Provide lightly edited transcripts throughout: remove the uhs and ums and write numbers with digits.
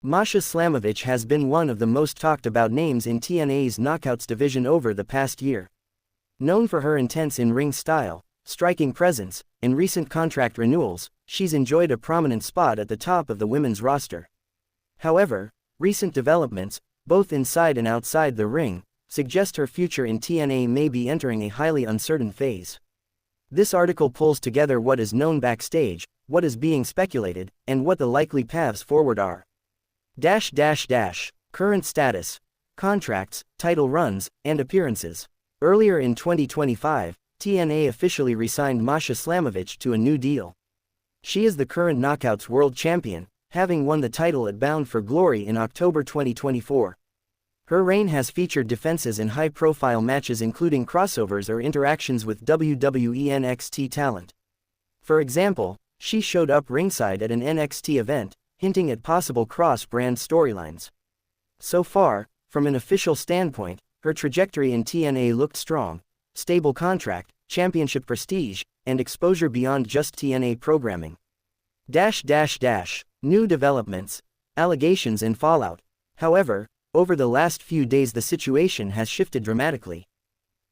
Masha Slamovich has been one of the most talked about names in TNA's Knockouts division over the past year. Known for her intense in-ring style, striking presence, and recent contract renewals, she's enjoyed a prominent spot at the top of the women's roster. However, recent developments, both inside and outside the ring, suggest her future in TNA may be entering a highly uncertain phase. This article pulls together what is known backstage, what is being speculated, and what the likely paths forward are. Current status, contracts, title runs, and appearances. Earlier in 2025, TNA officially re-signed Masha Slamovich to a new deal. She is the current Knockouts World Champion, having won the title at Bound for Glory in October 2024. Her reign has featured defenses in high-profile matches including crossovers or interactions with WWE NXT talent. For example, she showed up ringside at an NXT event, hinting at possible cross-brand storylines. So far, from an official standpoint, her trajectory in TNA looked strong: stable contract, championship prestige, and exposure beyond just TNA programming. New developments, allegations and fallout. However, over the last few days the situation has shifted dramatically.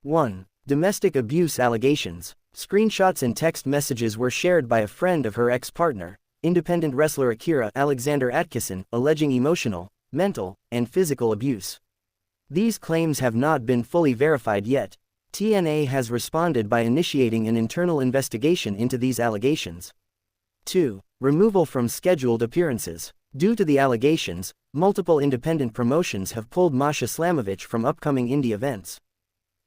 1. Domestic abuse allegations. Screenshots and text messages were shared by a friend of her ex-partner, independent wrestler Akira Alexander Atkinson, alleging emotional, mental, and physical abuse. These claims have not been fully verified yet. TNA has responded by initiating an internal investigation into these allegations. 2. Removal from scheduled appearances. Due to the allegations, multiple independent promotions have pulled Masha Slamovich from upcoming indie events.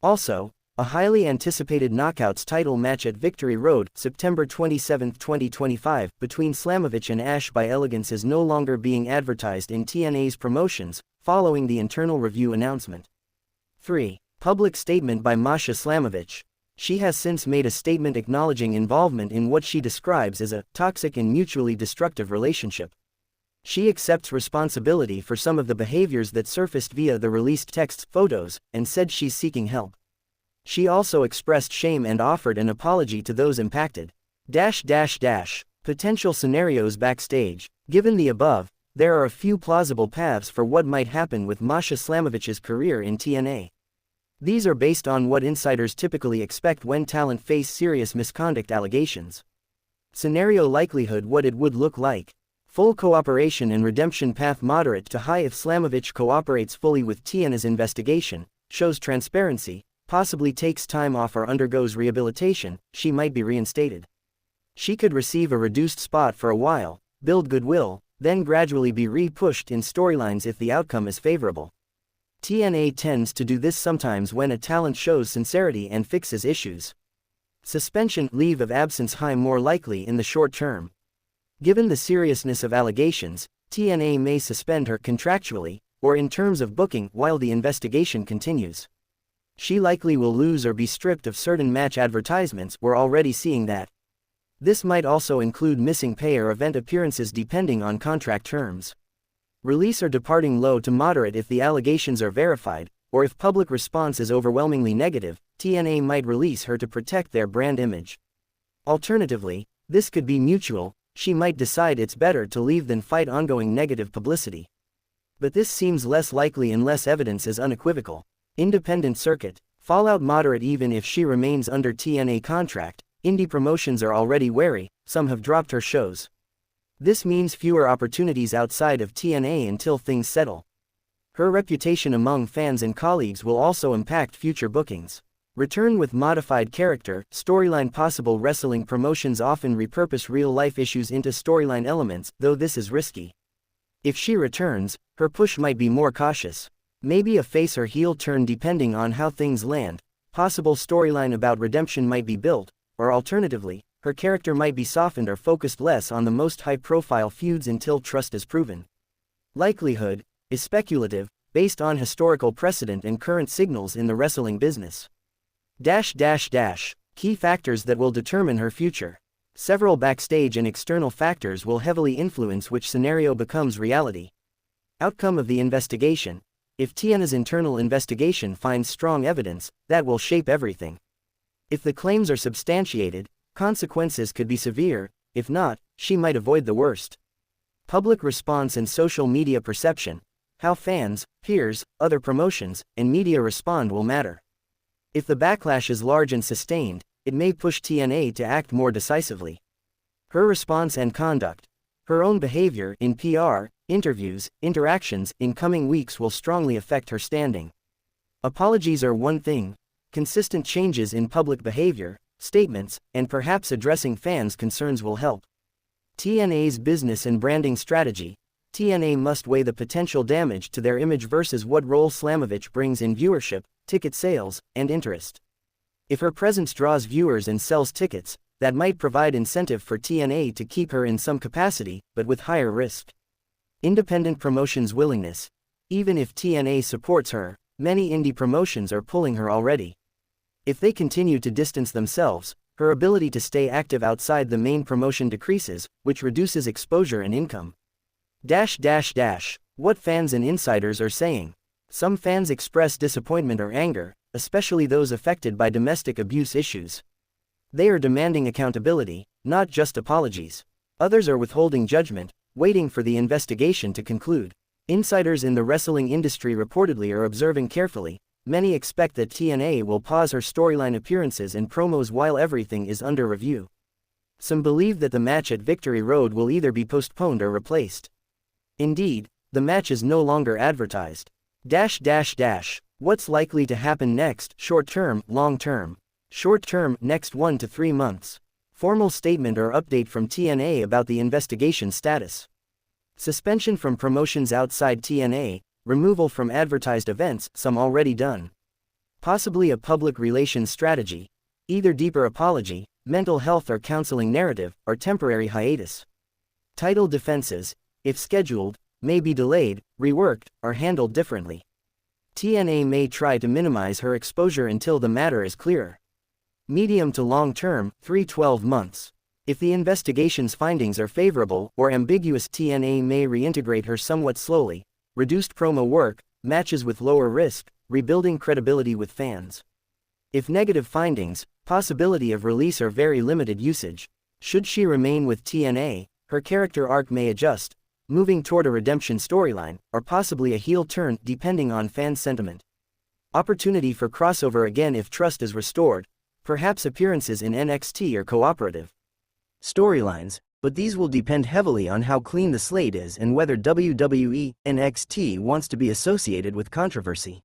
Also, a highly anticipated Knockouts title match at Victory Road, September 27, 2025, between Slamovich and Ash by Elegance is no longer being advertised in TNA's promotions, following the internal review announcement. 3. Public statement by Masha Slamovich. She has since made a statement acknowledging involvement in what she describes as a toxic and mutually destructive relationship. She accepts responsibility for some of the behaviors that surfaced via the released texts, photos, and said she's seeking help. She also expressed shame and offered an apology to those impacted. Potential scenarios backstage. Given the above, there are a few plausible paths for what might happen with Masha Slamovich's career in TNA. These are based on what insiders typically expect when talent face serious misconduct allegations. Scenario likelihood: what it would look like. Full cooperation and redemption path: moderate to high if Slamovich cooperates fully with TNA's investigation, shows transparency, possibly takes time off or undergoes rehabilitation, she might be reinstated. She could receive a reduced spot for a while, build goodwill, then gradually be re-pushed in storylines if the outcome is favorable. TNA tends to do this sometimes when a talent shows sincerity and fixes issues. Suspension, leave of absence high, more likely in the short term. Given the seriousness of allegations, TNA may suspend her contractually, or in terms of booking, while the investigation continues. She likely will lose or be stripped of certain match advertisements. We're already seeing that. This might also include missing pay or event appearances depending on contract terms. Release or departing low to moderate if the allegations are verified, or if public response is overwhelmingly negative, TNA might release her to protect their brand image. Alternatively, this could be mutual. She might decide it's better to leave than fight ongoing negative publicity. But this seems less likely unless evidence is unequivocal. Independent circuit. Fallout: moderate even if she remains under TNA contract. Indie promotions are already wary, some have dropped her shows. This means fewer opportunities outside of TNA until things settle. Her reputation among fans and colleagues will also impact future bookings. Return with modified character, storyline: possible wrestling promotions often repurpose real-life issues into storyline elements, though this is risky. If she returns, her push might be more cautious. Maybe a face or heel turn depending on how things land. Possible storyline about redemption might be built, or alternatively, her character might be softened or focused less on the most high-profile feuds until trust is proven. Likelihood is speculative, based on historical precedent and current signals in the wrestling business. Key factors that will determine her future. Several backstage and external factors will heavily influence which scenario becomes reality. Outcome of the investigation. If TNA's internal investigation finds strong evidence, that will shape everything. If the claims are substantiated, consequences could be severe. If not, she might avoid the worst. Public response and social media perception. How fans, peers, other promotions, and media respond will matter. If the backlash is large and sustained, it may push TNA to act more decisively. Her response and conduct. Her own behavior in PR, interviews, interactions in coming weeks will strongly affect her standing. Apologies are one thing. Consistent changes in public behavior, statements, and perhaps addressing fans' concerns will help. TNA's business and branding strategy. TNA must weigh the potential damage to their image versus what role Slamovich brings in viewership, ticket sales, and interest. If her presence draws viewers and sells tickets, that might provide incentive for TNA to keep her in some capacity, but with higher risk. Independent promotions' willingness. Even if TNA supports her, many indie promotions are pulling her already. If they continue to distance themselves, her ability to stay active outside the main promotion decreases, which reduces exposure and income. What fans and insiders are saying. Some fans express disappointment or anger, especially those affected by domestic abuse issues. They are demanding accountability, not just apologies. Others are withholding judgment, waiting for the investigation to conclude. Insiders in the wrestling industry reportedly are observing carefully. Many expect that TNA will pause her storyline appearances and promos while everything is under review. Some believe that the match at Victory Road will either be postponed or replaced. Indeed, the match is no longer advertised. What's likely to happen next? Short term, long term. Short term, next 1 to 3 months. Formal statement or update from TNA about the investigation status. Suspension from promotions outside TNA, removal from advertised events, some already done. Possibly a public relations strategy. Either deeper apology, mental health or counseling narrative, or temporary hiatus. Title defenses, if scheduled, may be delayed, reworked, or handled differently. TNA may try to minimize her exposure until the matter is clearer. Medium to long term, 3–12 months. If the investigation's findings are favorable or ambiguous, TNA may reintegrate her somewhat slowly. Reduced promo work, matches with lower risk, rebuilding credibility with fans. If negative findings, possibility of release or very limited usage. Should she remain with TNA, her character arc may adjust, moving toward a redemption storyline, or possibly a heel turn depending on fan sentiment. Opportunity for crossover again if trust is restored, perhaps appearances in NXT or cooperative storylines, but these will depend heavily on how clean the slate is and whether WWE NXT wants to be associated with controversy.